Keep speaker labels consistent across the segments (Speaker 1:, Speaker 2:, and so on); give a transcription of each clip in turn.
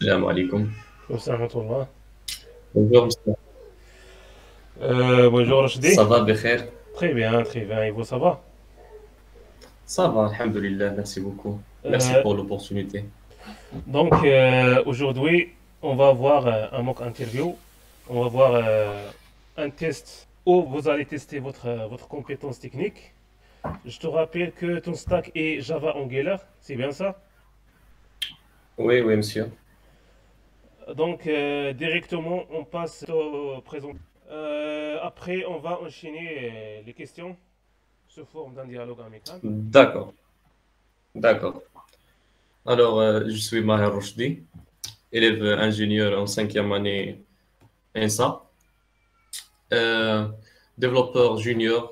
Speaker 1: Salam alaikum.
Speaker 2: Salam alaikum.
Speaker 1: Bonjour, monsieur.
Speaker 2: Bonjour Rachdi.
Speaker 1: Ça va, Bekher?
Speaker 2: Très bien, très bien. Et vous, ça va?
Speaker 1: Ça va, alhamdulillah, merci beaucoup. Merci
Speaker 2: Euh,
Speaker 1: pour l'opportunité.
Speaker 2: Aujourd'hui, on va avoir un mock interview. On va voir un test où vous allez tester votre compétence technique. Je te rappelle que ton stack est Java Angular, c'est bien ça?
Speaker 1: Oui, oui, monsieur.
Speaker 2: Directement, on passe au présent. Après, on va enchaîner les questions sous forme d'un dialogue amical.
Speaker 1: D'accord, d'accord. Alors, je suis Maher Rochdi, élève ingénieur en cinquième année ENSA, euh, développeur junior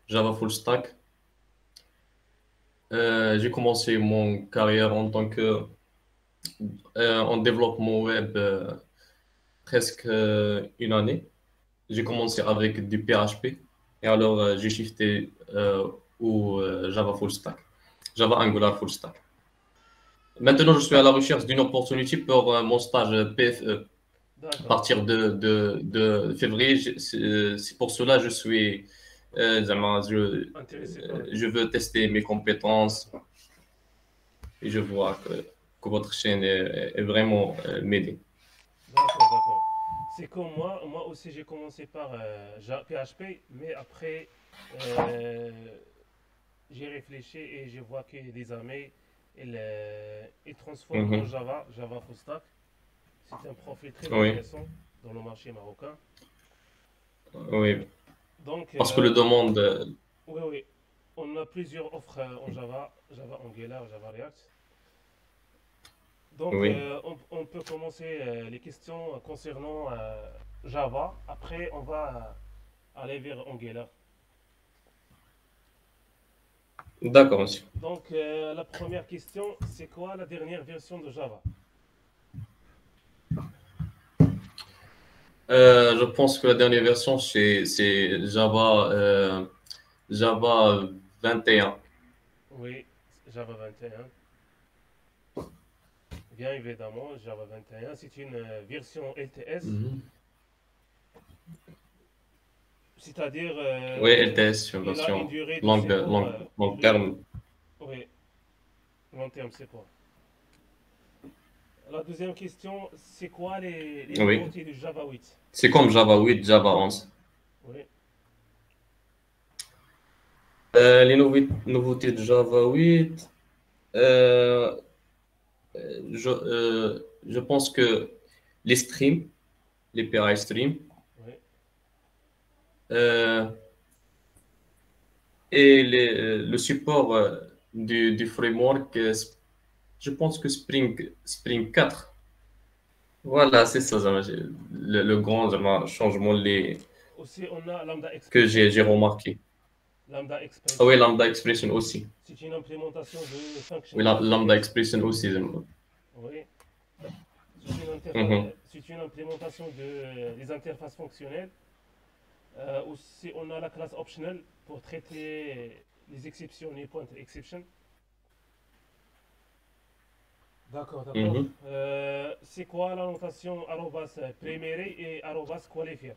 Speaker 1: Java Full Stack. J'ai commencé mon carrière en tant que en développement web presque une année. J'ai commencé avec du PHP et alors j'ai shifté au Java Full Stack, Java Angular Full Stack. Maintenant, je suis à la recherche d'une opportunité pour mon stage PFE. À
Speaker 2: D'accord,
Speaker 1: partir de février, c'est pour cela que je suis, زعما,
Speaker 2: intéressé par le
Speaker 1: je
Speaker 2: test.
Speaker 1: veux tester mes compétences
Speaker 2: D'accord.
Speaker 1: et je vois que votre chaîne est vraiment m'aider.
Speaker 2: D'accord. C'est comme moi aussi j'ai commencé par PHP, mais après euh, j'ai réfléchi et je vois que désormais il transforme en
Speaker 1: Mhm.
Speaker 2: Java Full Stack. C'est un profil très
Speaker 1: Oui,
Speaker 2: intéressant dans le marché marocain.
Speaker 1: oui,
Speaker 2: Donc,
Speaker 1: parce que le demande,
Speaker 2: oui, on a plusieurs offres en Java, Java Angular, Java React.
Speaker 1: oui,
Speaker 2: On peut commencer les questions concernant Java. Après, on va aller vers Angular.
Speaker 1: d'accord, monsieur.
Speaker 2: La première question, c'est quoi la dernière version de Java?
Speaker 1: Je pense que la dernière version, c'est Java, Java 21.
Speaker 2: Oui, Java 21. Bien évidemment, Java 21, c'est une version LTS,
Speaker 1: Mhm.
Speaker 2: c'est-à-dire
Speaker 1: Oui, LTS, c'est une
Speaker 2: il a une
Speaker 1: version
Speaker 2: durée de
Speaker 1: longue,
Speaker 2: support,
Speaker 1: long terme.
Speaker 2: oui, long terme support. La deuxième question, c'est quoi les
Speaker 1: Oui.
Speaker 2: nouveautés du Java 8?
Speaker 1: C'est comme Java 8, Java 11.
Speaker 2: Oui,
Speaker 1: Les nouveautés de Java 8, euh, je pense que les streams, les PI streams,
Speaker 2: oui.
Speaker 1: euh, et le support du framework, je pense que Spring 4. Voilà, c'est ça, le grand changement
Speaker 2: Aussi, on a Lambda
Speaker 1: que
Speaker 2: Expression.
Speaker 1: j'ai remarqué.
Speaker 2: Lambda
Speaker 1: Ah oui,
Speaker 2: Expression,
Speaker 1: Lambda Expression aussi.
Speaker 2: c'est une implémentation de
Speaker 1: Oui,
Speaker 2: functional
Speaker 1: Lambda
Speaker 2: JS.
Speaker 1: Expression aussi.
Speaker 2: Oui,
Speaker 1: Mhm.
Speaker 2: c'est une implémentation des interfaces fonctionnelles. Aussi, on a la classe optional pour traiter les exceptions, les points exception. D'accord.
Speaker 1: Mhm.
Speaker 2: C'est quoi la notation arrobas primary et arrobas qualifier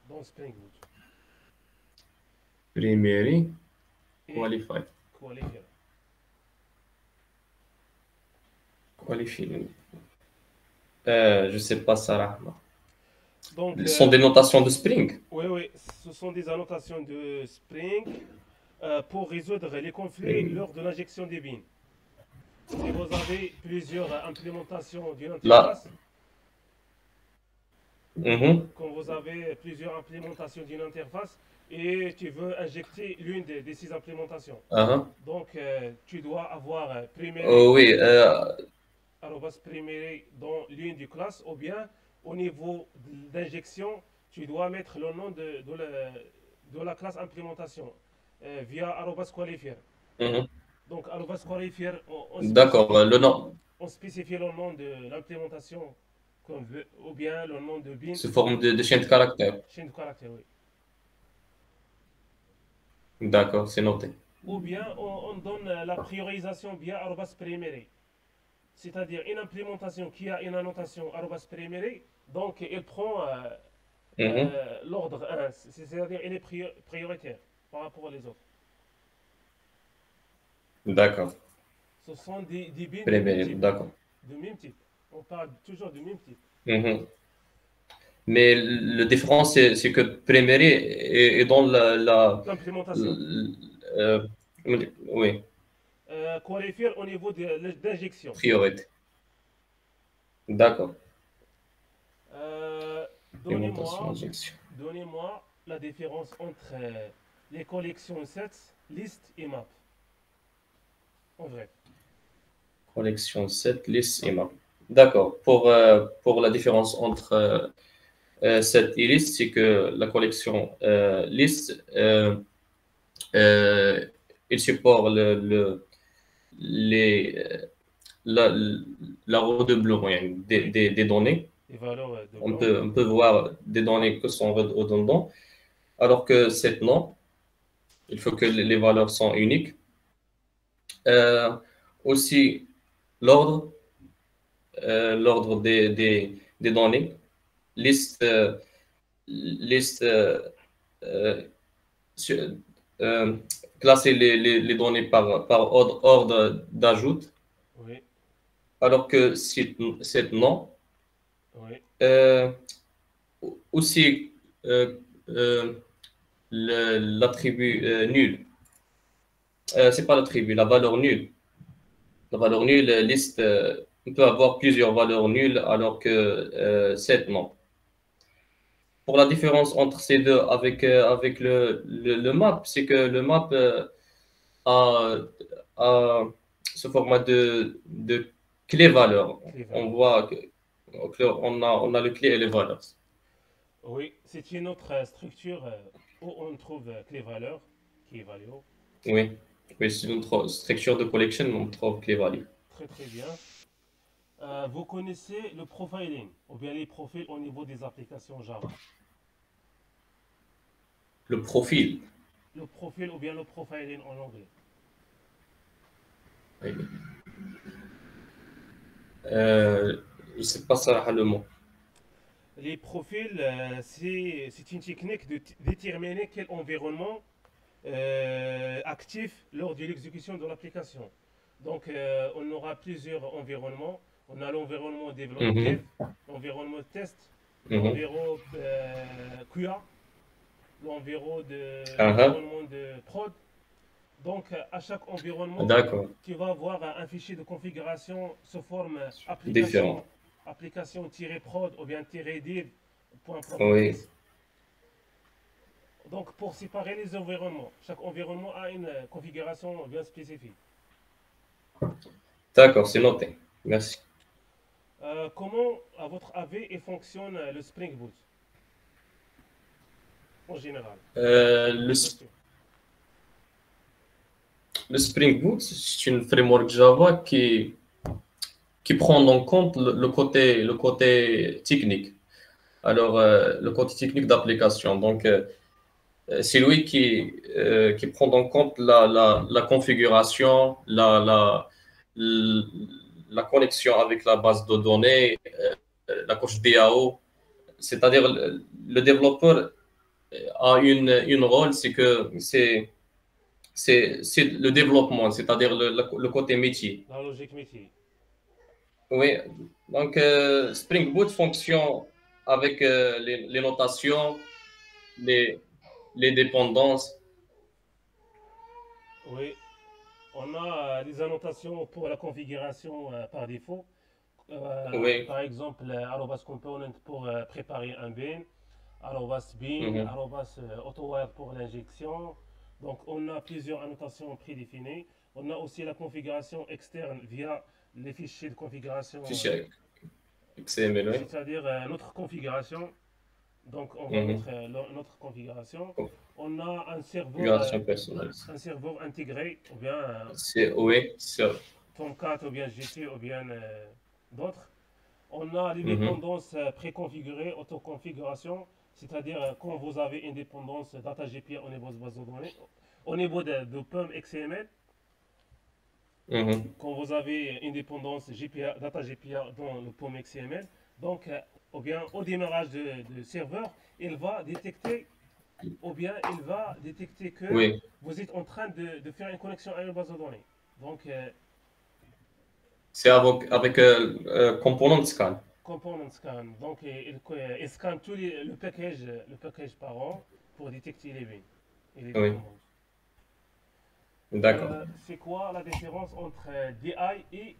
Speaker 2: dans Spring Boot?
Speaker 1: Primary,
Speaker 2: Et
Speaker 1: qualified.
Speaker 2: qualifier.
Speaker 1: Qualified. Je sais pas, Sarah.
Speaker 2: Donc,
Speaker 1: Ce sont des notations de Spring.
Speaker 2: oui, ce sont des annotations de Spring pour résoudre les conflits
Speaker 1: Spring.
Speaker 2: lors de l'injection des bins. Si vous avez plusieurs implémentations d'une
Speaker 1: Là.
Speaker 2: interface,
Speaker 1: Mhm.
Speaker 2: quand vous avez plusieurs implémentations d'une interface et tu veux injecter l'une de ces implémentations,
Speaker 1: Ah,
Speaker 2: tu dois avoir
Speaker 1: oh, oui.
Speaker 2: arrobas primary dans l'une des classes ou bien au niveau d'injection, tu dois mettre le nom de la classe implémentation via arrobas qualifier.
Speaker 1: Mhm.
Speaker 2: Donc arrobas qualifier,
Speaker 1: D'accord. Le nom,
Speaker 2: on spécifie le nom de l'implémentation qu'on veut ou bien le nom de bin
Speaker 1: sous
Speaker 2: qu'on
Speaker 1: forme
Speaker 2: veut.
Speaker 1: de chaîne de caractères.
Speaker 2: Chaîne de caractère, oui.
Speaker 1: D'accord, c'est noté.
Speaker 2: Ou bien on donne la priorisation via arrobas primary. c'est-à-dire une implémentation qui a une annotation arrobas primary, donc elle prend
Speaker 1: Mhm.
Speaker 2: l'ordre 1, c'est-à-dire elle est prioritaire par rapport aux autres.
Speaker 1: D'accord.
Speaker 2: Ce sont des bins de même
Speaker 1: Préméné,
Speaker 2: type.
Speaker 1: d'accord.
Speaker 2: De même type. On parle toujours du même type.
Speaker 1: Mhm. Mais le différence, c'est que Préméry est dans
Speaker 2: L'implémentation.
Speaker 1: l- euh, oui,
Speaker 2: Qualifier au niveau d'injection.
Speaker 1: priorité. D'accord.
Speaker 2: Euh,
Speaker 1: Alimentation,
Speaker 2: donnez-moi,
Speaker 1: injection.
Speaker 2: donnez-moi la différence entre les collections sets, list et map. En vrai.
Speaker 1: Collection 7, liste et map. D'accord. Pour la différence entre 7 et liste, c'est que la collection liste, euh, il supporte les, la, la redoublement يعني,
Speaker 2: Oui,
Speaker 1: des données.
Speaker 2: les valeurs de
Speaker 1: On
Speaker 2: blanc.
Speaker 1: on peut voir des données qui sont redondantes, alors que cette non, il faut que les valeurs sont uniques. Euh, aussi, l'ordre, l'ordre des données, liste, liste euh, sur- euh, classer les données par ordre d'ajout,
Speaker 2: Oui,
Speaker 1: alors que cette non,
Speaker 2: oui,
Speaker 1: euh, aussi euh, l'attribut nul. C'est pas l'attribut, la valeur nulle. La valeur nulle, liste, on peut avoir plusieurs valeurs nulles alors que 7, non. Pour la différence entre ces deux avec le map, c'est que le map a, a ce format de clé-valeur.
Speaker 2: les
Speaker 1: On
Speaker 2: valeurs.
Speaker 1: voit on a le clé et les valeurs.
Speaker 2: Oui, c'est une autre structure où on trouve les valeurs qui est value.
Speaker 1: Oui, oui c'est une structure de collection, on trouve clé-value.
Speaker 2: Très très bien. Vous connaissez le profiling, ou bien les profils au niveau des applications Java.
Speaker 1: Le profil.
Speaker 2: Le profil ou bien le profiling en anglais.
Speaker 1: Oui. Euh, je sais pas ça le mot.
Speaker 2: Les profils, c'est une technique de déterminer quel environnement actif lors de l'exécution de l'application. Donc, on aura plusieurs environnements. On a l'environnement dev,
Speaker 1: Mhm,
Speaker 2: l'environnement test,
Speaker 1: mhm.
Speaker 2: l'environnement QA,
Speaker 1: Ah, ah.
Speaker 2: l'environnement de prod. Donc, à chaque environnement,
Speaker 1: D'accord,
Speaker 2: tu vas avoir un fichier de configuration sous forme
Speaker 1: différent.
Speaker 2: application-prod ou bien -div.properties.
Speaker 1: Oui,
Speaker 2: Donc, pour séparer les environnements, chaque environnement a une configuration bien spécifique.
Speaker 1: d'accord, c'est noté. Merci.
Speaker 2: Comment, à votre avis, fonctionne le Spring Boot en général?
Speaker 1: Euh,
Speaker 2: C'est
Speaker 1: le,
Speaker 2: une question.
Speaker 1: le Spring Boot, c'est une framework Java qui prend en compte le côté technique. Alors, le côté technique d'application. Donc, c'est lui qui prend en compte la configuration, la connexion avec la base de données, la couche DAO. C'est-à-dire, le développeur a une rôle, c'est le développement, c'est-à-dire le côté métier.
Speaker 2: La logique métier.
Speaker 1: Oui, donc Spring Boot fonctionne avec les notations, les, les dépendances.
Speaker 2: Oui, on a des annotations pour la configuration par défaut.
Speaker 1: Oui.
Speaker 2: Par exemple, arrobas component pour préparer un bin, arrobas bin,
Speaker 1: Mhm.
Speaker 2: arrobas autowire pour l'injection. Donc, on a plusieurs annotations prédéfinies. On a aussi la configuration externe via les fichiers de configuration,
Speaker 1: Fichier XML, oui.
Speaker 2: c'est-à-dire notre configuration. Donc, on va
Speaker 1: Mhm.
Speaker 2: mettre notre configuration. On a
Speaker 1: Configuration personnalisée.
Speaker 2: un serveur intégré, ou bien
Speaker 1: Oui,
Speaker 2: Tomcat, ou bien GC, ou bien d'autres. On a les
Speaker 1: mhm.
Speaker 2: dépendances préconfigurées, autoconfiguration, c'est-à-dire quand vous avez une dépendance data GPA au niveau de base de données, au niveau de PUM XML,
Speaker 1: Mhm.
Speaker 2: Quand vous avez une dépendance GPA, data GPA dans le POM XML, donc, ou bien au démarrage de serveur, il va détecter, ou bien il va détecter que
Speaker 1: Oui,
Speaker 2: vous êtes en train de faire une connexion à une base de données. Donc,
Speaker 1: c'est avec component scan.
Speaker 2: component scan. Donc, il scanne le package par an pour détecter les bins et les
Speaker 1: Oui,
Speaker 2: dépendances.
Speaker 1: d'accord.
Speaker 2: C'est quoi la différence entre DI et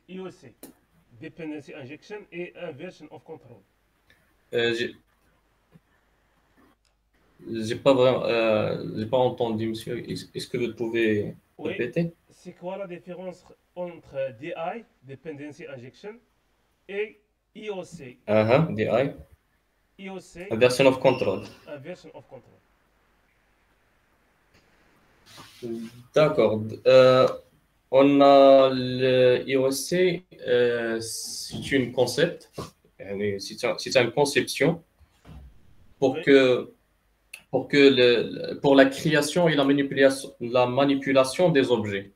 Speaker 2: IOC? Dependency Injection et Inversion of Control.
Speaker 1: Euh, j'ai j'ai pas vraiment, j'ai pas entendu, monsieur. Est-ce que vous pouvez
Speaker 2: Oui,
Speaker 1: répéter?
Speaker 2: c'est quoi la différence entre DI, Dependency Injection, et IOC?
Speaker 1: DI,
Speaker 2: IOC,
Speaker 1: version of control.
Speaker 2: Inversion of Control.
Speaker 1: D'accord. On a le IOC, c'est une concept, c'est une conception pour
Speaker 2: Oui,
Speaker 1: que, pour la création et la manipulation des objets.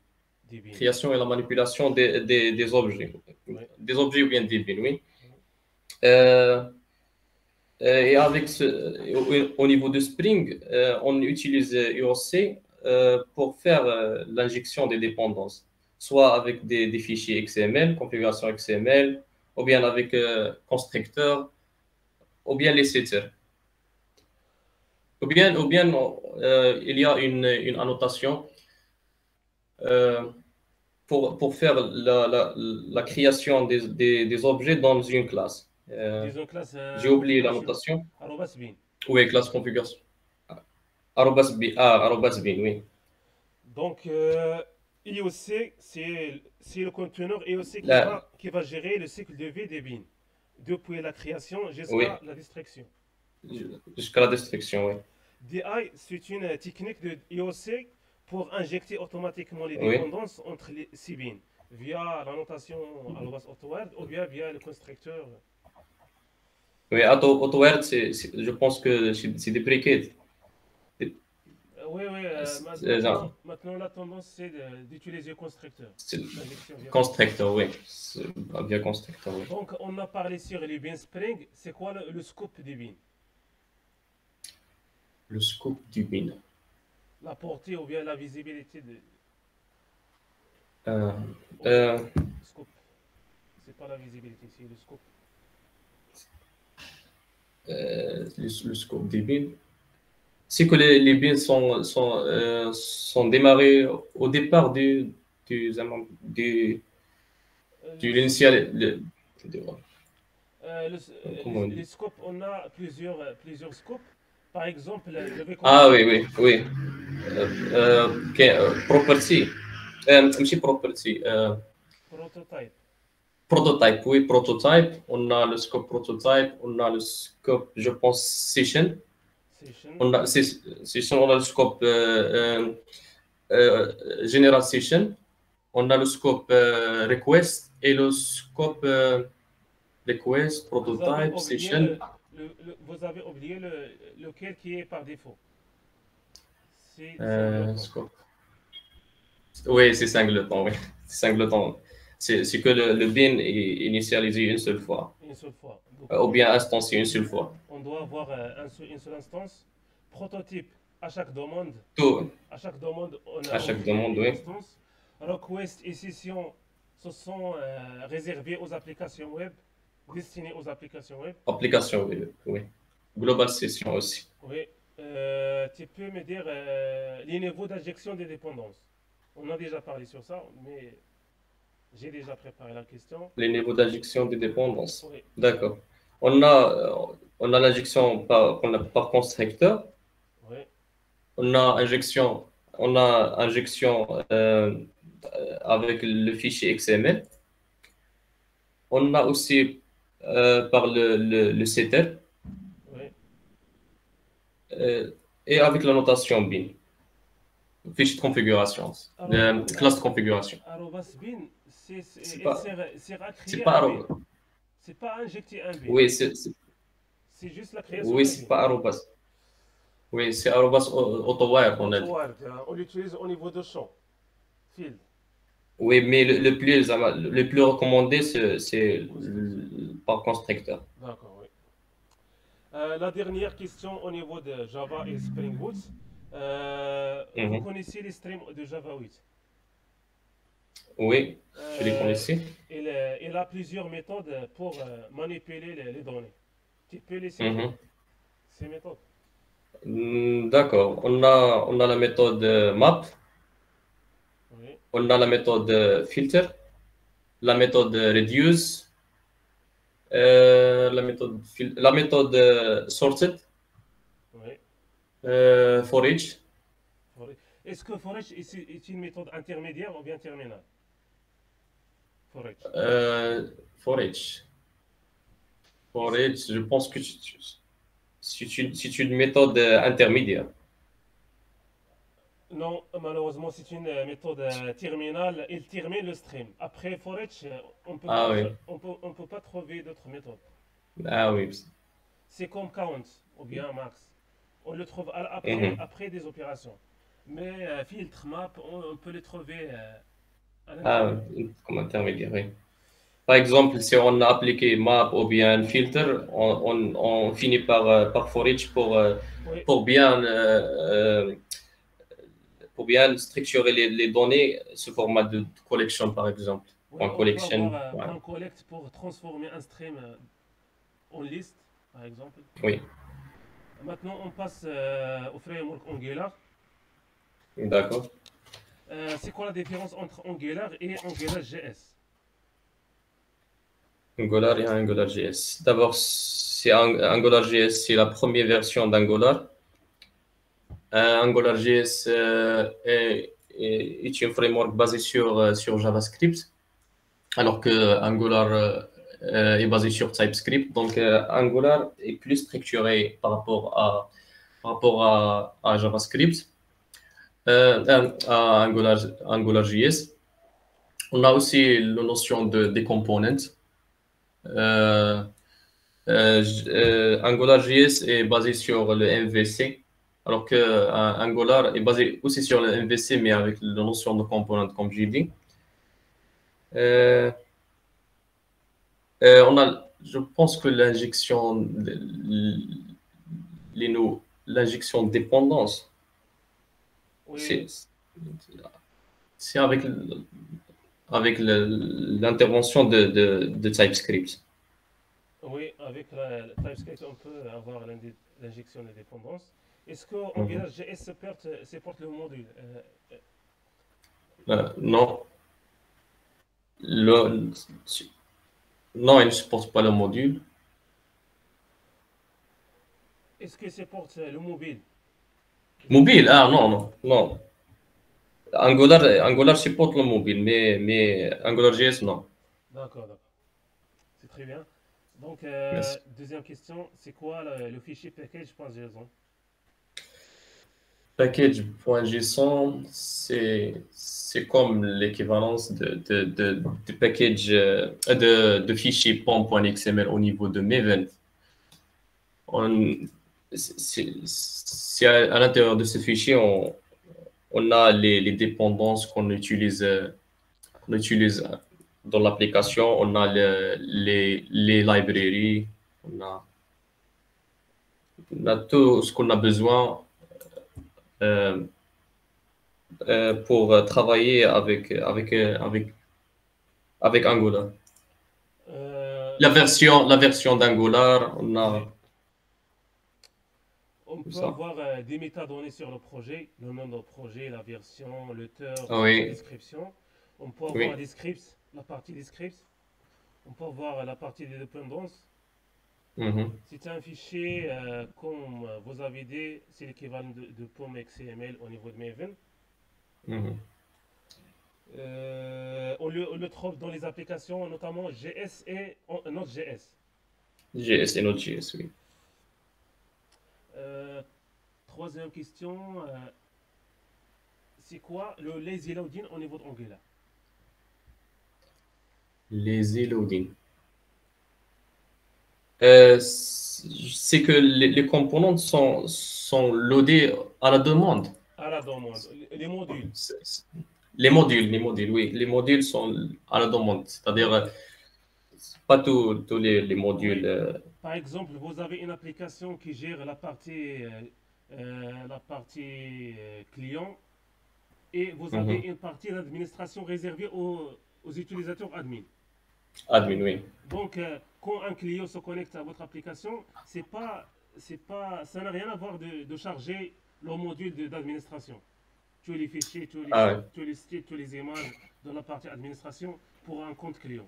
Speaker 2: des bins.
Speaker 1: Création et la manipulation des objets.
Speaker 2: Oui,
Speaker 1: Des objets ou bien des billes, oui.
Speaker 2: oui.
Speaker 1: Euh, et avec au niveau de Spring, on utilise IOC pour faire l'injection des dépendances, soit avec des fichiers XML, configuration XML, ou bien avec constructeur, ou bien les setters. Ou bien il y a une annotation euh, pour faire la création des objets dans une classe.
Speaker 2: Disons classe
Speaker 1: J'ai oublié
Speaker 2: configuration.
Speaker 1: l'annotation.
Speaker 2: Arrobas bin.
Speaker 1: Oui, classe configuration. Arrobas bin, oui.
Speaker 2: Donc, IOC, c'est le conteneur IOC
Speaker 1: La-
Speaker 2: qui va gérer le cycle de vie des bins, depuis la création
Speaker 1: oui,
Speaker 2: jusqu'à la destruction.
Speaker 1: jusqu'à la destruction, oui.
Speaker 2: DI, c'est une technique de IOC pour injecter automatiquement les
Speaker 1: Oui,
Speaker 2: dépendances entre les six bins via la notation arobase AutoWord ou bien via le constructeur.
Speaker 1: oui, AutoWord, je pense que c'est déprecate.
Speaker 2: Oui, oui,
Speaker 1: Genre,
Speaker 2: maintenant la tendance c'est d'utiliser le constructeur.
Speaker 1: c'est
Speaker 2: L'injection via constructeur.
Speaker 1: constructor, oui. Via constructor, oui.
Speaker 2: Donc, on a parlé sur les bins Spring. C'est quoi le scope des bins?
Speaker 1: Le scope du bin.
Speaker 2: La portée ou bien la visibilité de.
Speaker 1: Euh,
Speaker 2: Oui,
Speaker 1: euh,
Speaker 2: scope. C'est pas la visibilité, c'est le scope.
Speaker 1: le scope des bins. C'est que les bins sont démarrés au départ du, du,
Speaker 2: Euh,
Speaker 1: du
Speaker 2: le,
Speaker 1: l'initial. Comment on
Speaker 2: les
Speaker 1: dit?
Speaker 2: scopes, on a plusieurs scopes. Par exemple, je vais
Speaker 1: Ah
Speaker 2: commencer
Speaker 1: oui,
Speaker 2: par
Speaker 1: oui, oui. Property. ماشي property.
Speaker 2: prototype.
Speaker 1: Prototype, oui, prototype. On a le scope prototype, on a le scope, je pense, session.
Speaker 2: Session.
Speaker 1: On a, session, on a le scope general session. On a le scope request et le scope request,
Speaker 2: Vous avez
Speaker 1: prototype,
Speaker 2: oublié
Speaker 1: session.
Speaker 2: vous avez oublié lequel qui est par défaut. C'est singleton.
Speaker 1: Scope. Oui, c'est singleton, oui. C'est singleton. C'est que le bin est initialisé une seule fois,
Speaker 2: Une seule fois. Donc,
Speaker 1: ou bien instancié une seule fois.
Speaker 2: on doit avoir une seule instance. Prototype à chaque demande.
Speaker 1: Tout,
Speaker 2: À chaque demande,
Speaker 1: à
Speaker 2: on
Speaker 1: chaque
Speaker 2: crée
Speaker 1: demande,
Speaker 2: une
Speaker 1: oui.
Speaker 2: instance. Request et session se sont réservés aux applications web, destinées aux applications web.
Speaker 1: Application, oui. Oui. Global session aussi.
Speaker 2: Oui. Tu peux me dire les niveaux d'injection des dépendances. On a déjà parlé sur ça, mais j'ai déjà préparé la question.
Speaker 1: Les niveaux d'injection des dépendances.
Speaker 2: Oui,
Speaker 1: D'accord. On a l'injection par constructeur.
Speaker 2: oui.
Speaker 1: On a injection, on a injection avec le fichier XML. On a aussi par le setter
Speaker 2: Oui.
Speaker 1: euh, et avec la notation bin, fiche de configuration, classe de configuration.
Speaker 2: Arobase bin,
Speaker 1: C'est
Speaker 2: elle
Speaker 1: pas,
Speaker 2: sert à
Speaker 1: c'est
Speaker 2: créer un
Speaker 1: pas,
Speaker 2: bin. C'est pas injecter un bin.
Speaker 1: oui,
Speaker 2: C'est juste la création
Speaker 1: oui,
Speaker 2: d'un
Speaker 1: c'est
Speaker 2: bin.
Speaker 1: pas arrobas. Oui, c'est arrobas AutoWire, on a dit.
Speaker 2: AutoWord, on l'utilise au niveau de champ. Field.
Speaker 1: Oui, mais le plus recommandé, c'est
Speaker 2: constructeur.
Speaker 1: par constructeur.
Speaker 2: D'accord, oui. La dernière question au niveau de Java et Spring Boot. Vous
Speaker 1: Mhm.
Speaker 2: connaissez les streams de Java 8.
Speaker 1: Oui, je les
Speaker 2: Euh,
Speaker 1: connaissais.
Speaker 2: il a plusieurs méthodes pour manipuler les données. Tu peux les citer,
Speaker 1: Mhm.
Speaker 2: ces méthodes?
Speaker 1: D'accord. On a la méthode map,
Speaker 2: Oui,
Speaker 1: on a la méthode filter, la méthode reduce, la méthode sorted,
Speaker 2: oui.
Speaker 1: for each,
Speaker 2: Est-ce que Forage est une méthode intermédiaire ou bien terminale? Forage.
Speaker 1: for each. For
Speaker 2: Est-ce-
Speaker 1: each, je pense que c'est une méthode intermédiaire.
Speaker 2: Non, malheureusement, c'est une méthode terminale. Il termine le stream. Après Forage,
Speaker 1: Ah oui,
Speaker 2: on peut pas trouver d'autres méthodes.
Speaker 1: ah oui.
Speaker 2: C'est comme count ou bien max. On le trouve
Speaker 1: Mhm.
Speaker 2: après des opérations. Mais filtre, map, on peut les trouver à
Speaker 1: Ah
Speaker 2: l'intérieur.
Speaker 1: oui, comme intermédiaire, oui. Par exemple, si on a appliqué map ou bien filter, on finit par for each
Speaker 2: Oui,
Speaker 1: pour bien, pour bien structurer les données sous format de collection, par exemple.
Speaker 2: oui,
Speaker 1: En
Speaker 2: on peut avoir
Speaker 1: collection, ouais.
Speaker 2: point collect pour transformer un stream en liste, par exemple.
Speaker 1: Oui,
Speaker 2: Maintenant, on passe au framework Angular.
Speaker 1: d'accord.
Speaker 2: C'est quoi la différence entre Angular et Angular JS?
Speaker 1: Angular et AngularJS. D'abord, AngularJS, c'est la première version d'Angular. AngularJS est un framework basé sur JavaScript, alors que Angular est basé sur TypeScript. Donc, Angular est plus structuré par rapport à JavaScript, à AngularJS. On a aussi la notion des components. Euh, AngularJS est basé sur le MVC, alors que Angular est basé aussi sur le MVC, mais avec la notion de component, comme j'ai dit. Euh, je pense que l'injection de dépendance, c'est
Speaker 2: Oui,
Speaker 1: c'est avec l'intervention de TypeScript.
Speaker 2: oui, avec la TypeScript, on peut avoir l'injection de dépendance. Est-ce que
Speaker 1: Mhm.
Speaker 2: Angular JS supporte le module?
Speaker 1: Non, le, non, il ne supporte pas le module.
Speaker 2: Est-ce que supporte le mobile?
Speaker 1: Mobile, ah non, non, non. Angular supporte le mobile, mais AngularJS, non.
Speaker 2: D'accord, d'accord. C'est très bien. Donc,
Speaker 1: Merci.
Speaker 2: deuxième question, c'est quoi le fichier package.json?
Speaker 1: Package.json, c'est comme l'équivalence de package, de fichier pom.xml au niveau de Maven. On, c'est à l'intérieur de ce fichier, on a les dépendances qu'on utilise dans l'application. On a les librairies, on a tout ce qu'on a besoin euh, pour travailler avec Angular.
Speaker 2: Euh,
Speaker 1: La version d'Angular, on a
Speaker 2: oui, on
Speaker 1: tout
Speaker 2: peut
Speaker 1: ça.
Speaker 2: avoir des métadonnées sur le projet, le nom du projet, la version, l'auteur, la
Speaker 1: Oui,
Speaker 2: description. On peut avoir
Speaker 1: oui.
Speaker 2: des scripts, la partie des scripts. On peut avoir la partie des dépendances.
Speaker 1: Mhm,
Speaker 2: C'est un fichier, comme vous avez dit, c'est l'équivalent de POM XML au niveau de Maven.
Speaker 1: mhm.
Speaker 2: On le trouve dans les applications, notamment GS et Node.js.
Speaker 1: JS et Node.js, oui.
Speaker 2: Euh, troisième question, c'est quoi le lazy loading au niveau d'Angular?
Speaker 1: Les loading. C'est que les composants sont loadés à la demande.
Speaker 2: À la demande, les modules.
Speaker 1: oui. Les modules sont à la demande. C'est-à-dire, pas tous les modules.
Speaker 2: Oui. Par exemple, vous avez une application qui gère la partie client et vous avez
Speaker 1: Mhm.
Speaker 2: une partie d'administration réservée aux utilisateurs admin.
Speaker 1: Admin, oui.
Speaker 2: Donc, quand un client se connecte à votre application, ça n'a rien à voir de charger le module d'administration. Tous les fichiers,
Speaker 1: Ah, ouais.
Speaker 2: tous les styles, toutes les images de la partie administration pour un compte client.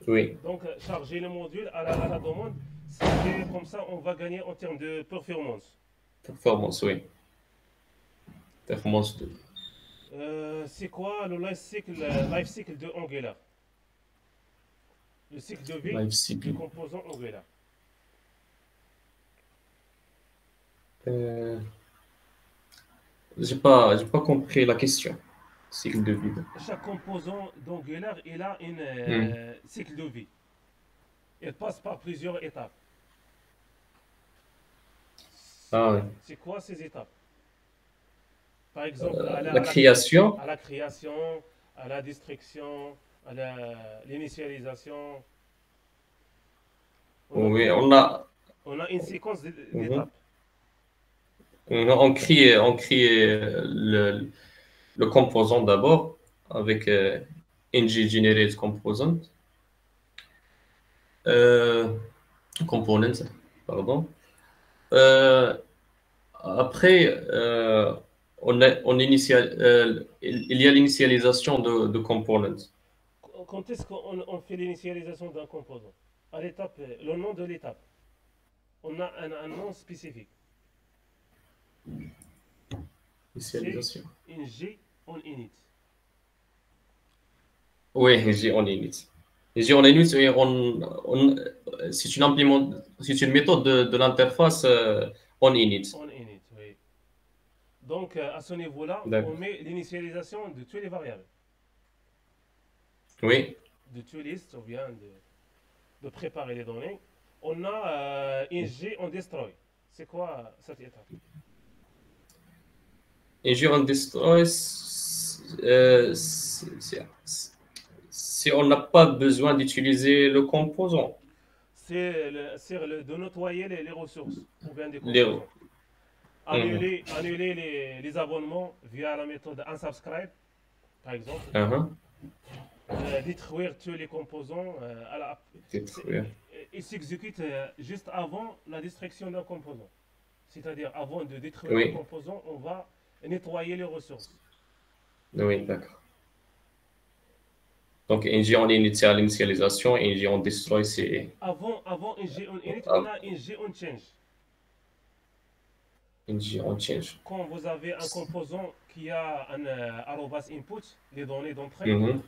Speaker 1: Oui.
Speaker 2: Donc, charger le module à la demande, comme ça, on va gagner en termes de performance.
Speaker 1: Performance, oui. Performance de
Speaker 2: C'est quoi le life cycle de Angular? Le cycle de vie
Speaker 1: Life
Speaker 2: du
Speaker 1: cycle.
Speaker 2: composant Angular.
Speaker 1: Euh, j'ai pas compris la question. Cycle de vie.
Speaker 2: Chaque composant d'Angular, il a un
Speaker 1: Hmm.
Speaker 2: cycle de vie. Il passe par plusieurs étapes.
Speaker 1: Ah, ouais.
Speaker 2: C'est quoi ces étapes? Par exemple,
Speaker 1: La création.
Speaker 2: à la création, à la destruction, l'initialisation. On a,
Speaker 1: Oui,
Speaker 2: tout-
Speaker 1: on a.
Speaker 2: on a une séquence
Speaker 1: Mhm.
Speaker 2: d'étapes.
Speaker 1: On crée le composant d'abord avec ng generate composant. Euh, component, pardon. Euh, après, il y a l'initialisation de components.
Speaker 2: Quand est-ce qu'on fait l'initialisation d'un composant? À l'étape, le nom de l'étape. On a un nom spécifique. C'est
Speaker 1: Initialisation.
Speaker 2: une G on init.
Speaker 1: Oui, ng on init. Ng on init, oui, c'est une méthode de l'interface on init.
Speaker 2: On init, oui. Donc, à ce niveau-là, on
Speaker 1: D'accord.
Speaker 2: met l'initialisation de toutes les variables,
Speaker 1: Oui,
Speaker 2: de toutes les listes, ou bien de préparer les données. On a une G on destroy. C'est quoi cette étape?
Speaker 1: ng on destroy, euh, si on n'a pas besoin d'utiliser le composant.
Speaker 2: C'est de nettoyer les ressources ou bien des
Speaker 1: Les-
Speaker 2: composants.
Speaker 1: Mhm.
Speaker 2: Annuler les abonnements via la méthode unsubscribe, par exemple.
Speaker 1: Mhm.
Speaker 2: Détruire tous les composants.
Speaker 1: Détruire.
Speaker 2: Il s'exécute juste avant la destruction d'un composant. C'est-à-dire, avant de détruire un
Speaker 1: Oui,
Speaker 2: composant, on va nettoyer les ressources.
Speaker 1: oui, d'accord. Donc, ng on initial, l'initialisation, ng on destroy, c'est
Speaker 2: Avant un G on init, on
Speaker 1: ah,
Speaker 2: a un G on change.
Speaker 1: ng on change.
Speaker 2: Quand vous avez un composant qui a un arrobas input, les données d'entrée,
Speaker 1: Mhm.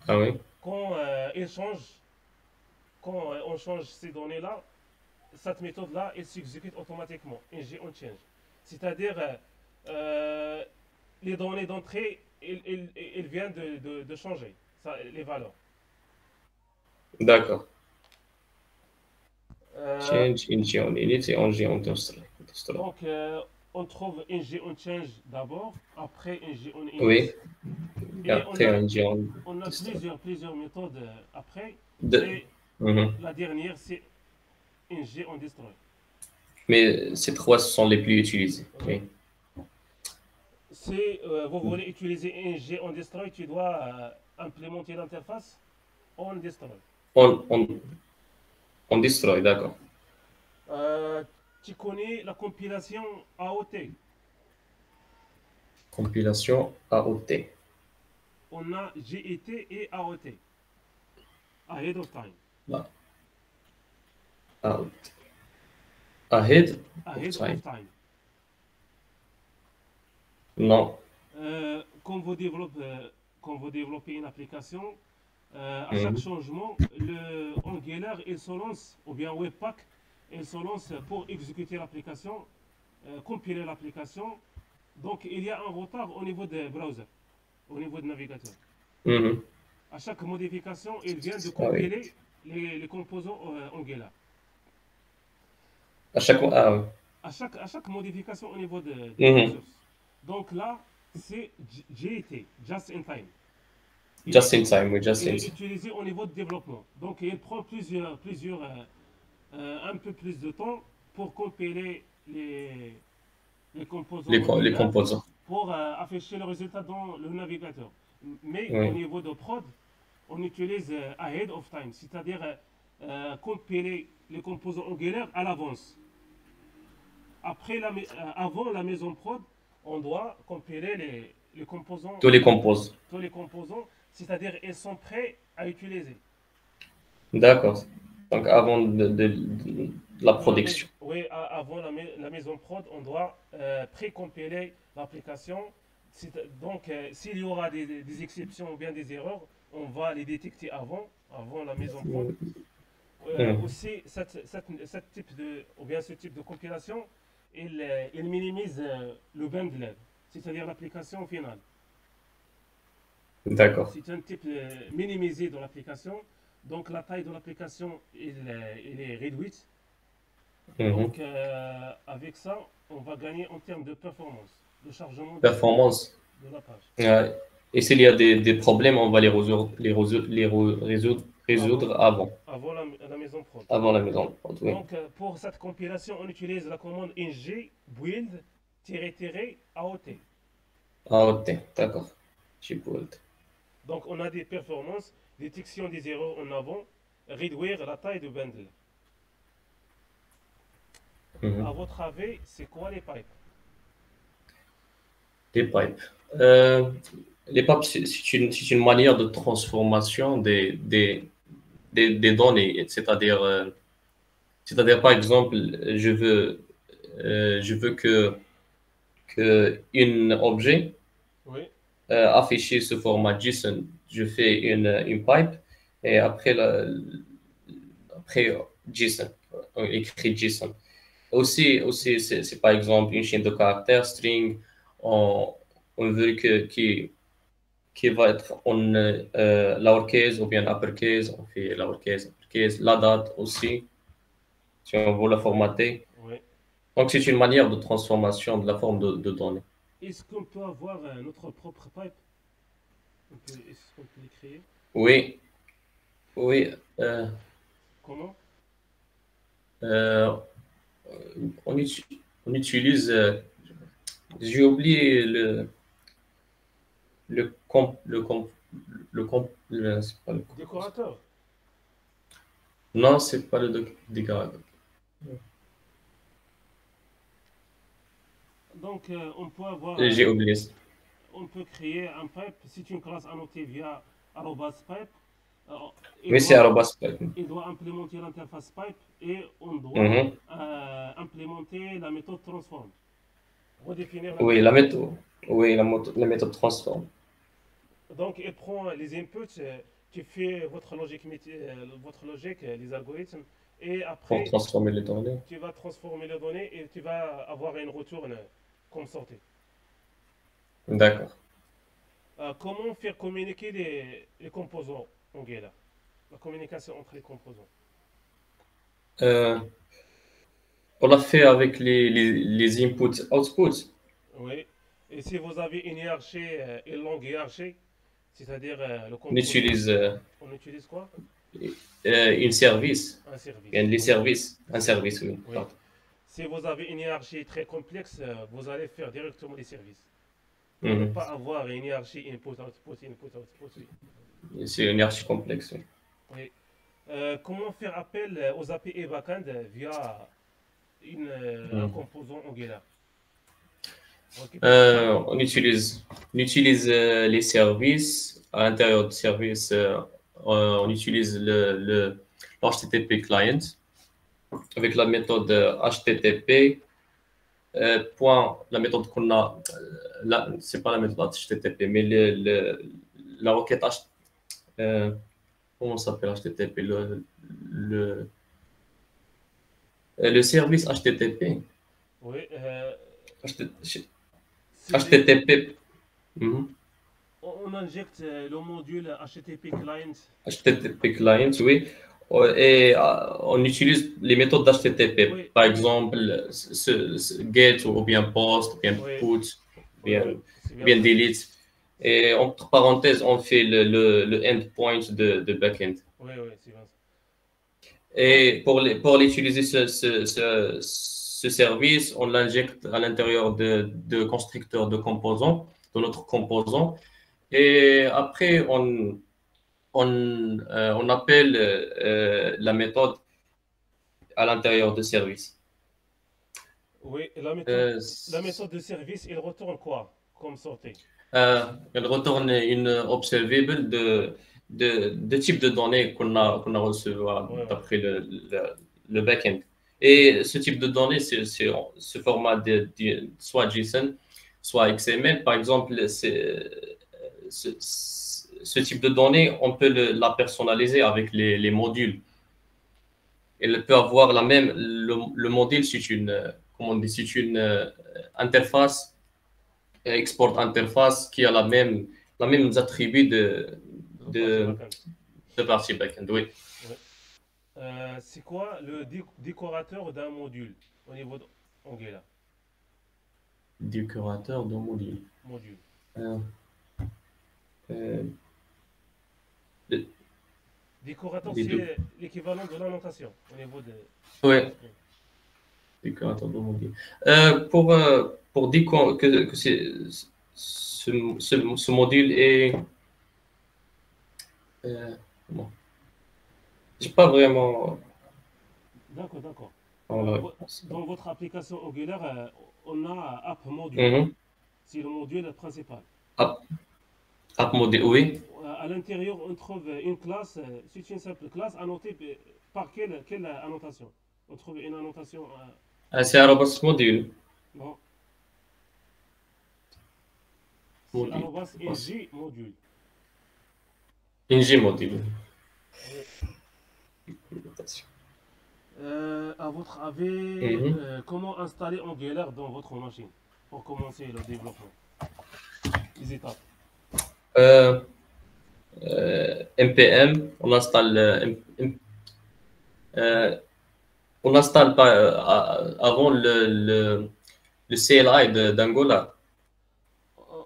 Speaker 1: Ah oui,
Speaker 2: quand il change, quand on change ces données-là, cette méthode-là, elle s'exécute automatiquement, un G on change. C'est-à-dire, euh, les données d'entrée, elles viennent de changer les valeurs.
Speaker 1: d'accord.
Speaker 2: Euh,
Speaker 1: Change, ng on init et ng on destroy.
Speaker 2: donc, on trouve un G on change d'abord, après un G on init,
Speaker 1: Oui, et
Speaker 2: et
Speaker 1: après ng on
Speaker 2: on a
Speaker 1: destroy.
Speaker 2: plusieurs méthodes après,
Speaker 1: De-
Speaker 2: mais
Speaker 1: Mhm.
Speaker 2: la dernière, c'est un G on destroy.
Speaker 1: Mais ces trois sont les plus utilisés.
Speaker 2: Oui.
Speaker 1: Oui.
Speaker 2: Si vous voulez utiliser un G on destroy, tu dois implémenter l'interface on destroy.
Speaker 1: On, on, on destroy, d'accord.
Speaker 2: Euh, Tu connais la compilation AOT.
Speaker 1: Compilation AOT.
Speaker 2: On a GET et AOT, ahead of time.
Speaker 1: Ah, out. Ahead of
Speaker 2: Ahead of
Speaker 1: time.
Speaker 2: time.
Speaker 1: Non.
Speaker 2: Quand vous développez une application, à chaque
Speaker 1: Mhm.
Speaker 2: changement, le Angular il se lance, ou bien Webpack, il se lance pour exécuter l'application, compiler l'application. Donc il y a un retard au niveau des browsers, au niveau du navigateur.
Speaker 1: Mhm.
Speaker 2: À chaque modification, il vient de
Speaker 1: Ah oui.
Speaker 2: compiler les composants Angular.
Speaker 1: À chaque fois. Ah oui.
Speaker 2: À chaque modification au niveau des
Speaker 1: Mhm.
Speaker 2: ressources. Donc là, c'est JIT, Just in Time.
Speaker 1: Just in time, oui, just
Speaker 2: Il
Speaker 1: in
Speaker 2: est
Speaker 1: time.
Speaker 2: utilisé au niveau de développement. Donc, il prend un peu plus de temps pour compiler les composants
Speaker 1: Les
Speaker 2: Angular
Speaker 1: composants.
Speaker 2: pour afficher le résultat dans le navigateur. Mais au
Speaker 1: Oui.
Speaker 2: niveau de prod, on utilise ahead of time, c'est-à-dire compiler les composants Angular à l'avance. Avant la mise en prod, on doit compiler les composants
Speaker 1: Tous les
Speaker 2: Angular.
Speaker 1: composants.
Speaker 2: Tous les composants, c'est-à-dire ils sont prêts à utiliser.
Speaker 1: D'accord. Donc, avant de la production.
Speaker 2: Oui, avant la mise en prod, on doit pré-compiler l'application. Donc, s'il y aura des exceptions ou bien des erreurs, on va les détecter avant la mise en prod.
Speaker 1: Mhm.
Speaker 2: Aussi, cette type ou bien ce type de compilation, il minimise le bundle, c'est-à-dire l'application finale.
Speaker 1: D'accord.
Speaker 2: C'est un type minimisé dans l'application. Donc, la taille de l'application, il est réduite.
Speaker 1: Mhm.
Speaker 2: Donc, avec ça, on va gagner en termes de performance, de chargement
Speaker 1: Performance.
Speaker 2: de la page.
Speaker 1: Et s'il y a des problèmes, on va
Speaker 2: Avant,
Speaker 1: résoudre avant,
Speaker 2: avant la mise en prod.
Speaker 1: avant la mise en prod. Oui.
Speaker 2: Donc, pour cette compilation, on utilise la commande ng build-aot.
Speaker 1: Ah, ok. D'accord. Chipboard.
Speaker 2: Donc, on a des performances, détection des erreurs en avant, réduire la taille du bundle.
Speaker 1: Mhm.
Speaker 2: À votre avis, c'est quoi les pipes?
Speaker 1: Les pipes. Les pipes, c'est une manière de transformation des données. C'est-à-dire, par exemple, je veux que un objet
Speaker 2: Oui,
Speaker 1: affiché sous format JSON, je fais une pipe et après JSON, écrit JSON. Aussi c'est par exemple une chaîne de caractères, string, on, on veut qui va être en lowercase ou bien uppercase, on fait lowercase, uppercase, la date aussi, si on veut la formater.
Speaker 2: oui.
Speaker 1: Donc c'est une manière de transformation de la forme de données.
Speaker 2: Est-ce qu'on peut avoir notre propre pipe? Est-ce qu'on peut les créer?
Speaker 1: Oui, oui.
Speaker 2: Comment?
Speaker 1: Euh, on, on utilise, j'ai oublié le comp, le comp, c'est pas le comp-
Speaker 2: Décorateur.
Speaker 1: non, c'est pas le dégât.
Speaker 2: Donc, on peut avoir,
Speaker 1: J'ai oublié.
Speaker 2: on peut créer un pipe. C'est une classe annotée via arrobas pipe. Euh, il
Speaker 1: Mais c'est
Speaker 2: doit,
Speaker 1: arobase.
Speaker 2: il doit implémenter l'interface pipe et on doit
Speaker 1: Mhm.
Speaker 2: implémenter la méthode transform. Redéfinir la
Speaker 1: Oui,
Speaker 2: méthode.
Speaker 1: la méthode transform
Speaker 2: Donc, il prend les inputs, tu fais votre logique, les algorithmes, et
Speaker 1: pour
Speaker 2: après,
Speaker 1: transformer les données.
Speaker 2: tu vas transformer les données et tu vas avoir une retour comme sortie.
Speaker 1: D'accord.
Speaker 2: Comment faire communiquer les composants Angular? La communication entre les composants.
Speaker 1: Euh, on l'a fait avec les inputs, outputs.
Speaker 2: Oui. Et si vous avez une hiérarchie, une longue hiérarchie, c'est-à-dire le
Speaker 1: On
Speaker 2: composant,
Speaker 1: utilise
Speaker 2: on utilise quoi?
Speaker 1: une service.
Speaker 2: Un service.
Speaker 1: Bien, les
Speaker 2: Oui.
Speaker 1: services. Un service, oui.
Speaker 2: Oui.
Speaker 1: Pardon.
Speaker 2: Si vous avez une hiérarchie très complexe, vous allez faire directement les services. Pour ne
Speaker 1: Mhm.
Speaker 2: pas avoir une hiérarchie input, output, input, output. Oui.
Speaker 1: C'est une hiérarchie complexe. Oui.
Speaker 2: Oui. Comment faire appel aux API backend via un
Speaker 1: Mhm.
Speaker 2: composant Angular? Récupérer des données.
Speaker 1: On utilise les services. À l'intérieur du service, on utilise l'HTTP client avec la méthode HTTP. La méthode qu'on a, c'est pas la méthode HTTP, mais la requête euh, comment ça s'appelle HTTP? Le service HTTP.
Speaker 2: Oui.
Speaker 1: HTTP. Mhm.
Speaker 2: On injecte le module HTTP client.
Speaker 1: HTTP client, oui. Et on utilise les méthodes d'HTTP.
Speaker 2: Oui,
Speaker 1: Par
Speaker 2: oui,
Speaker 1: exemple, get ou bien post ou bien
Speaker 2: oui.
Speaker 1: put.
Speaker 2: Oui,
Speaker 1: bien,
Speaker 2: oui, c'est bien
Speaker 1: bien
Speaker 2: ça.
Speaker 1: delete. Et entre parenthèses, on fait le endpoint de backend.
Speaker 2: Oui, oui, c'est bien ça. Donc,
Speaker 1: Et pour l'utiliser, ce service, on l'injecte à l'intérieur de constructeurs de composants, de notre composant. Et après, on appelle la méthode à l'intérieur de service.
Speaker 2: oui,
Speaker 1: Euh,
Speaker 2: la méthode de service, il retourne quoi comme sortie?
Speaker 1: Elle retourne une observable de type de données qu'on a reçu
Speaker 2: Oui, oui.
Speaker 1: d'après le backend. Et ce type de données, c'est ce format soit JSON, soit XML. Par exemple, ce type de données, on peut la personnaliser avec les modules. Elle peut avoir le module, c'est comment on dit, c'est une interface export interface qui a la même attributs
Speaker 2: De la partie
Speaker 1: de,
Speaker 2: backend.
Speaker 1: de partie backend. Oui,
Speaker 2: Oui. C'est quoi le décorateur d'un module au niveau d'Angular?
Speaker 1: du curateur de module.
Speaker 2: Module.
Speaker 1: Euh, euh, de-
Speaker 2: Décorateur,
Speaker 1: des deux.
Speaker 2: c'est l'équivalent de l'annotation au niveau de
Speaker 1: Ouais,
Speaker 2: JavaScript.
Speaker 1: du curateur de module. Pour dire que ce module est. Comment j'ai pas vraiment
Speaker 2: D'accord, d'accord.
Speaker 1: la réponse.
Speaker 2: Dans votre application Angular, on a app module.
Speaker 1: Mhm.
Speaker 2: C'est le module principal.
Speaker 1: App, app module, oui.
Speaker 2: À l'intérieur, on trouve une classe, c'est une simple classe annotée par quelle annotation? On trouve une annotation,
Speaker 1: C'est arrobas module.
Speaker 2: non, c'est
Speaker 1: Module.
Speaker 2: arrobas ng module.
Speaker 1: ng module.
Speaker 2: Oui. À votre avis,
Speaker 1: Mhm.
Speaker 2: comment installer Angular dans votre machine pour commencer le développement? Les étapes.
Speaker 1: Euh, npm, euh, on installe pas, avant le CLI d'Angola.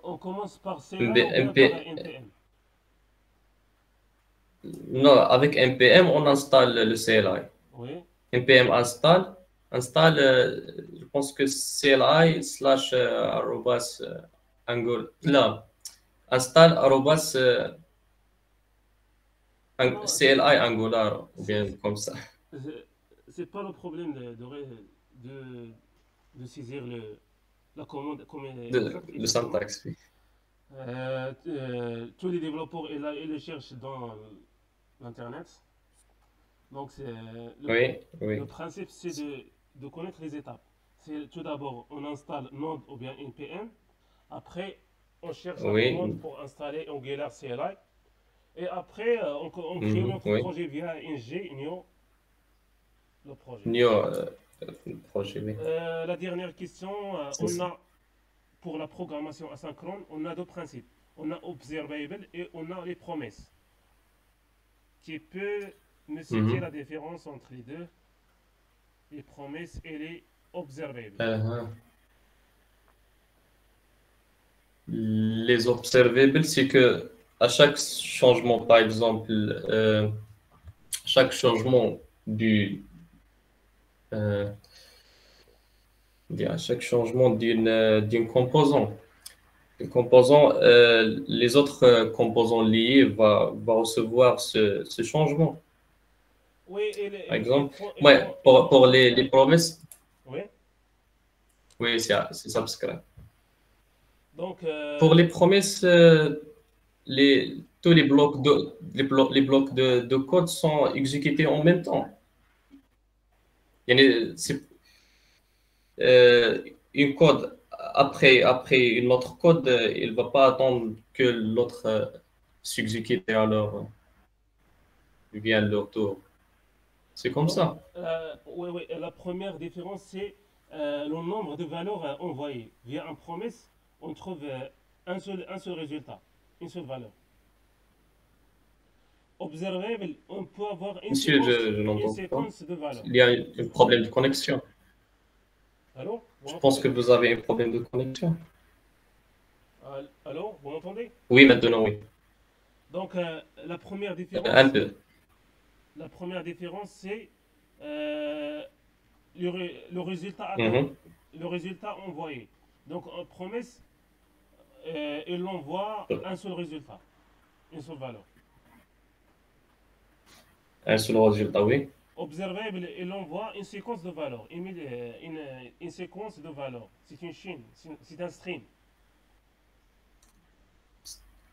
Speaker 2: On commence par
Speaker 1: MB
Speaker 2: CLI ou bien
Speaker 1: MP,
Speaker 2: par NPM?
Speaker 1: non, avec npm, on installe le CLI.
Speaker 2: Oui.
Speaker 1: npm installe, je pense que CLI slash arrobas Angola. Là, installe arrobas
Speaker 2: Non, non,
Speaker 1: CLI Angola, ou
Speaker 2: c'est
Speaker 1: bien comme ça.
Speaker 2: c'est- c'est pas le problème de, de saisir la commande comme elle est exacte,
Speaker 1: Le
Speaker 2: exactement.
Speaker 1: syntaxe, oui.
Speaker 2: Tous les développeurs ils le cherchent dans l'Internet. Donc,
Speaker 1: Oui,
Speaker 2: le
Speaker 1: oui.
Speaker 2: principe, c'est de connaître les étapes. C'est tout d'abord, on installe Node ou bien NPM. Après, on cherche la commande
Speaker 1: Oui,
Speaker 2: pour installer Angular CLI. Et après, on crée
Speaker 1: mhm,
Speaker 2: notre
Speaker 1: oui.
Speaker 2: projet via New, le projet.
Speaker 1: Nio, projet, oui.
Speaker 2: La dernière question,
Speaker 1: C'est
Speaker 2: on
Speaker 1: ça.
Speaker 2: a, pour la programmation asynchrone, on a deux principes. On a observable et on a les promesses. Qui peut me citer
Speaker 1: Mhm.
Speaker 2: la différence entre les deux, les promesses et les observables?
Speaker 1: Uh-huh. Les observables, c'est que à chaque changement, par exemple, chaque changement euh, à chaque changement d'une composant, les autres composants liés va recevoir ce changement.
Speaker 2: Oui,
Speaker 1: Par exemple,
Speaker 2: ils
Speaker 1: ouais,
Speaker 2: font, ils font
Speaker 1: pour les
Speaker 2: subscribe.
Speaker 1: promesses,
Speaker 2: Oui.
Speaker 1: oui, c'est subscribe.
Speaker 2: Donc,
Speaker 1: Pour les promesses, tous les blocs de code sont exécutés en même temps. C'est une code après une autre code, il ne va pas attendre que l'autre s'exécute et alors vient leur tour. C'est comme
Speaker 2: donc
Speaker 1: ça.
Speaker 2: oui, oui, la première différence, c'est le nombre de valeurs envoyées. Via un promesse, on trouve un seul résultat, une seule valeur. Observable, on peut avoir
Speaker 1: Monsieur, je
Speaker 2: une
Speaker 1: n'entends pas.
Speaker 2: séquence de valeurs.
Speaker 1: Il y a un problème de connexion.
Speaker 2: Allô? Vous
Speaker 1: Je pense
Speaker 2: m'entendez?
Speaker 1: que vous avez un problème de connexion.
Speaker 2: Allô, vous m'entendez?
Speaker 1: Oui, maintenant, oui.
Speaker 2: Donc,
Speaker 1: Un peu.
Speaker 2: la première différence, c'est euh, le résultat attendu,
Speaker 1: Mhm.
Speaker 2: le résultat envoyé. Donc, en promesse, il envoie un seul résultat, une seule valeur.
Speaker 1: Un seul résultat, oui.
Speaker 2: Observable, il envoie une séquence de valeurs, une séquence de valeurs. C'est une chaîne, c'est un stream.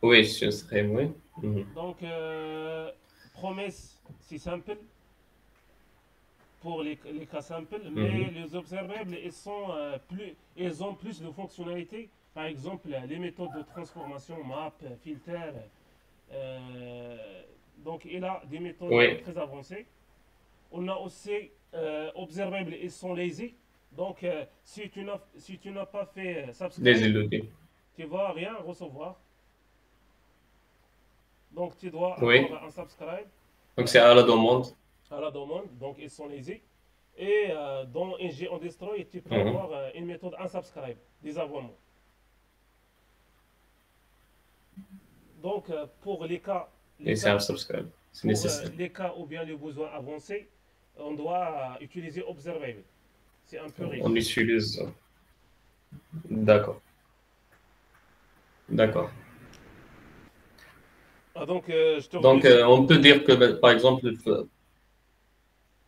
Speaker 1: Oui, je serais, oui. Mhm.
Speaker 2: Donc, promesse, c'est simple pour les cas simples, mais
Speaker 1: Mhm.
Speaker 2: les observables, ils ont plus de fonctionnalités. Par exemple, les méthodes de transformation, map, filter. euh, donc, il a des méthodes
Speaker 1: Oui,
Speaker 2: très avancées. On a aussi observables, ils sont lazy. Donc, si tu n'as pas fait
Speaker 1: des
Speaker 2: subscribe,
Speaker 1: éludés.
Speaker 2: tu vas rien recevoir. Donc, tu dois
Speaker 1: Oui.
Speaker 2: avoir un subscribe
Speaker 1: Donc, c'est à la demande.
Speaker 2: à la demande. Donc, ils sont lazy. Et dans NG on Destroy, tu peux
Speaker 1: Mhm.
Speaker 2: avoir une méthode unsubscribe, des abonnements. Donc,
Speaker 1: Et c'est un subscribe. C'est
Speaker 2: pour
Speaker 1: nécessaire.
Speaker 2: les cas ou bien les besoins avancés, on doit utiliser Observable. C'est un peu
Speaker 1: On
Speaker 2: risqué.
Speaker 1: utilise. D'accord. D'accord.
Speaker 2: Ah, donc, je te
Speaker 1: Donc,
Speaker 2: remercie.
Speaker 1: on peut dire que, par exemple,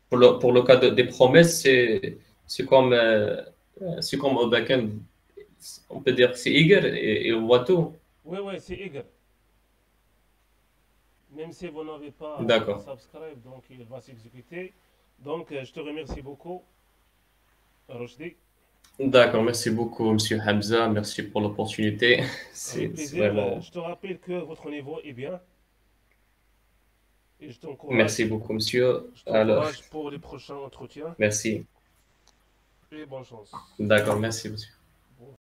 Speaker 1: pour le cas des promesses, c'est comme au back-end. On peut dire que c'est égal et on voit tout.
Speaker 2: Oui, oui, c'est égal. Même si vous n'avez pas
Speaker 1: D'accord.
Speaker 2: subscribe, donc il va s'exécuter. Donc, je te remercie beaucoup, Rochdi.
Speaker 1: D'accord. Merci beaucoup, Monsieur Hamza. Merci pour l'opportunité.
Speaker 2: Avec
Speaker 1: C'est
Speaker 2: plaisir.
Speaker 1: vraiment.
Speaker 2: Je te rappelle que votre niveau est bien et
Speaker 1: Merci beaucoup, monsieur.
Speaker 2: je
Speaker 1: Alors,
Speaker 2: t'encourage pour les prochains entretiens
Speaker 1: merci.
Speaker 2: et bonne chance.
Speaker 1: D'accord. Merci, monsieur.